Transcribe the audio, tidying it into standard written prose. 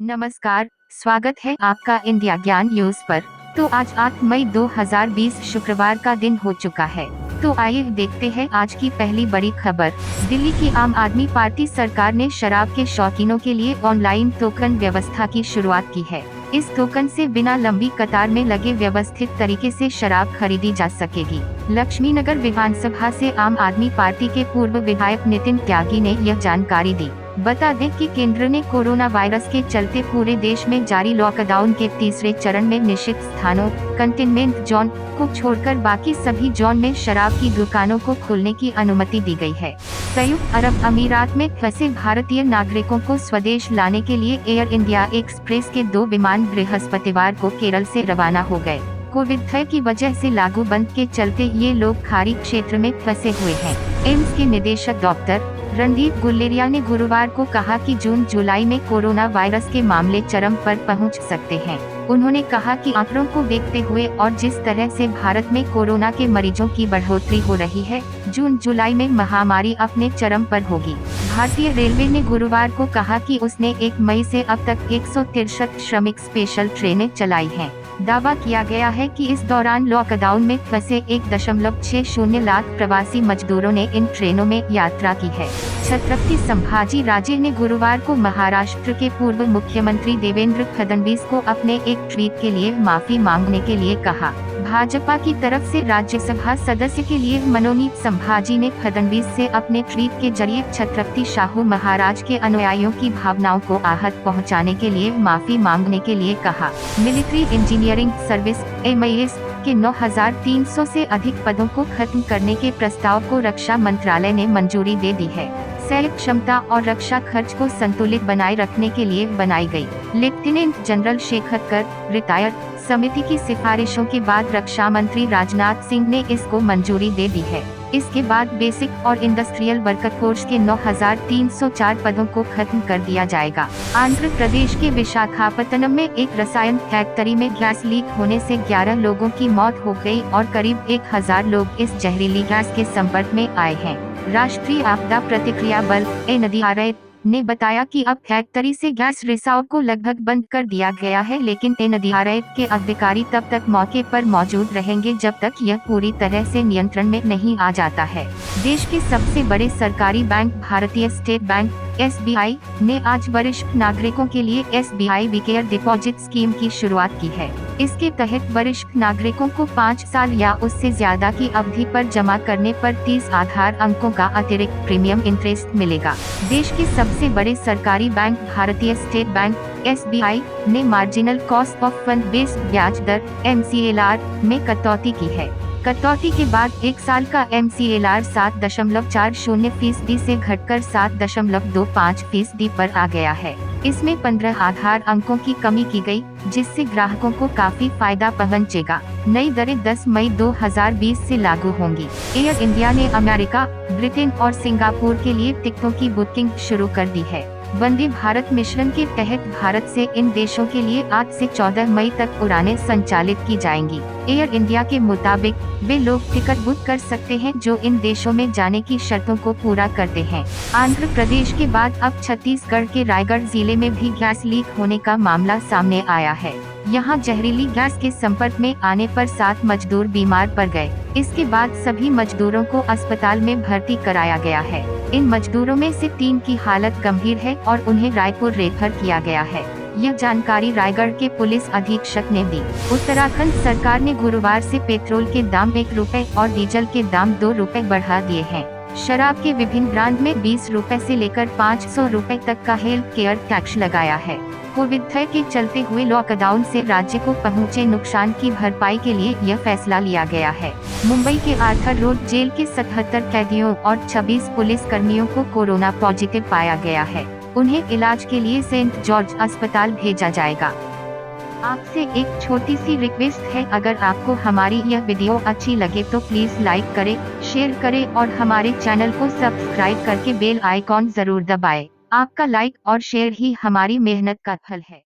नमस्कार, स्वागत है आपका इंडिया ज्ञान न्यूज पर। तो आज 8 मई 2020 शुक्रवार का दिन हो चुका है। तो आइए देखते हैं आज की पहली बड़ी खबर। दिल्ली की आम आदमी पार्टी सरकार ने शराब के शौकीनों के लिए ऑनलाइन टोकन व्यवस्था की शुरुआत की है। इस टोकन से बिना लंबी कतार में लगे व्यवस्थित तरीके से शराब खरीदी जा सकेगी। लक्ष्मीनगर विधानसभा से आम आदमी पार्टी के पूर्व विधायक नितिन त्यागी ने यह जानकारी दी। बता दें कि केंद्र ने कोरोना वायरस के चलते पूरे देश में जारी लॉकडाउन के तीसरे चरण में निषिद्ध स्थानों कंटेनमेंट जोन को छोड़कर बाकी सभी जोन में शराब की दुकानों को खोलने की अनुमति दी गई है। संयुक्त अरब अमीरात में फंसे भारतीय नागरिकों को स्वदेश लाने के लिए एयर इंडिया एक्सप्रेस के 2 विमान बृहस्पतिवार को केरल से रवाना हो गए। कोविड-19 की वजह से लागू बंद के चलते ये लोग खाड़ी क्षेत्र में फंसे हुए हैं। एम्स के निदेशक डॉक्टर रणदीप गुलेरिया ने गुरुवार को कहा कि जून जुलाई में कोरोना वायरस के मामले चरम पर पहुंच सकते हैं। उन्होंने कहा कि आंकड़ों को देखते हुए और जिस तरह से भारत में कोरोना के मरीजों की बढ़ोतरी हो रही है, जून जुलाई में महामारी अपने चरम पर होगी। भारतीय रेलवे ने गुरुवार को कहा कि उसने 1 मई से अब तक 163 श्रमिक स्पेशल ट्रेनें चलाई हैं। दावा किया गया है कि इस दौरान लॉकडाउन में फंसे 1.60 लाख प्रवासी मजदूरों ने इन ट्रेनों में यात्रा की है। छत्रपति संभाजी राजे ने गुरुवार को महाराष्ट्र के पूर्व मुख्यमंत्री देवेंद्र फडणवीस को अपने एक ट्वीट के लिए माफी मांगने के लिए कहा। भाजपा की तरफ से राज्यसभा सदस्य के लिए मनोनीत संभाजी ने फडणवीस से अपने ट्वीट के जरिए छत्रपति शाहू महाराज के अनुयायियों की भावनाओं को आहत पहुंचाने के लिए माफी मांगने के लिए कहा। मिलिट्री इंजीनियरिंग सर्विस (MIS) के 9,300 से अधिक पदों को खत्म करने के प्रस्ताव को रक्षा मंत्रालय ने मंजूरी दे दी है। सैन्य क्षमता और रक्षा खर्च को संतुलित बनाए रखने के लिए बनाई गई लेफ्टिनेंट जनरल शेखर रिटायर्ड समिति की सिफारिशों के बाद रक्षा मंत्री राजनाथ सिंह ने इसको मंजूरी दे दी है। इसके बाद बेसिक और इंडस्ट्रियल वर्कफोर्स के 9,304 पदों को खत्म कर दिया जाएगा। आंध्र प्रदेश के विशाखापत्तनम में एक रसायन फैक्ट्री में गैस लीक होने से 11 लोगों की मौत हो गई और करीब 1,000 लोग इस जहरीली गैस के संपर्क में आए हैं। राष्ट्रीय आपदा प्रतिक्रिया बल (NDRF) ने बताया कि अब फैक्ट्री से गैस रिसाव को लगभग बंद कर दिया गया है, लेकिन NDRF के अधिकारी तब तक मौके पर मौजूद रहेंगे जब तक यह पूरी तरह से नियंत्रण में नहीं आ जाता है। देश के सबसे बड़े सरकारी बैंक भारतीय स्टेट बैंक (SBI) ने आज वरिष्ठ नागरिकों के लिए SBI वी-केयर डिपॉजिट स्कीम की शुरुआत की है। इसके तहत वरिष्ठ नागरिकों को 5 साल या उससे ज्यादा की अवधि पर जमा करने पर 30 आधार अंकों का अतिरिक्त प्रीमियम इंटरेस्ट मिलेगा। देश के सबसे बड़े सरकारी बैंक भारतीय स्टेट बैंक (SBI) ने marginal cost of fund based ब्याज दर (MCLR) में कटौती की है। कटौती के बाद 1 साल का MCLR 7.40% से घटकर 7.25% पर आ गया है। इसमें 15 आधार अंकों की कमी की गई, जिससे ग्राहकों को काफी फायदा पहुंचेगा। नई दरें 10 मई 2020 से लागू होंगी। एयर इंडिया ने अमेरिका, ब्रिटेन और सिंगापुर के लिए टिकटों की बुकिंग शुरू कर दी है। वंदे भारत मिशन के तहत भारत से इन देशों के लिए 8 से 14 मई तक उड़ानें संचालित की जाएंगी। एयर इंडिया के मुताबिक वे लोग टिकट बुक कर सकते हैं जो इन देशों में जाने की शर्तों को पूरा करते हैं। आंध्र प्रदेश के बाद अब छत्तीसगढ़ के रायगढ़ जिले में भी गैस लीक होने का मामला सामने आया है। यहाँ जहरीली गैस के संपर्क में आने पर 7 मजदूर बीमार पड़ गए। इसके बाद सभी मजदूरों को अस्पताल में भर्ती कराया गया है। इन मजदूरों में से 3 की हालत गंभीर है और उन्हें रायपुर रेफर किया गया है। यह जानकारी रायगढ़ के पुलिस अधीक्षक ने दी। उत्तराखंड सरकार ने गुरुवार से पेट्रोल के दाम 1 रुपए और डीजल के दाम 2 रुपए बढ़ा दिए हैं। शराब के विभिन्न ब्रांड में 20 रुपए से लेकर 500 रुपए तक का हेल्थ केयर टैक्स लगाया है। कोविड-19 के चलते हुए लॉकडाउन से राज्य को पहुंचे नुकसान की भरपाई के लिए यह फैसला लिया गया है। मुंबई के आर्थर रोड जेल के 77 कैदियों और 26 पुलिस कर्मियों को कोरोना पॉजिटिव पाया गया है। उन्हें इलाज के लिए सेंट जॉर्ज अस्पताल भेजा जाएगा। आपसे एक छोटी सी रिक्वेस्ट है, अगर आपको हमारी यह वीडियो अच्छी लगे तो प्लीज लाइक करें, शेयर करें और हमारे चैनल को सब्सक्राइब करके बेल आइकॉन जरूर दबाएं। आपका लाइक और शेयर ही हमारी मेहनत का फल है।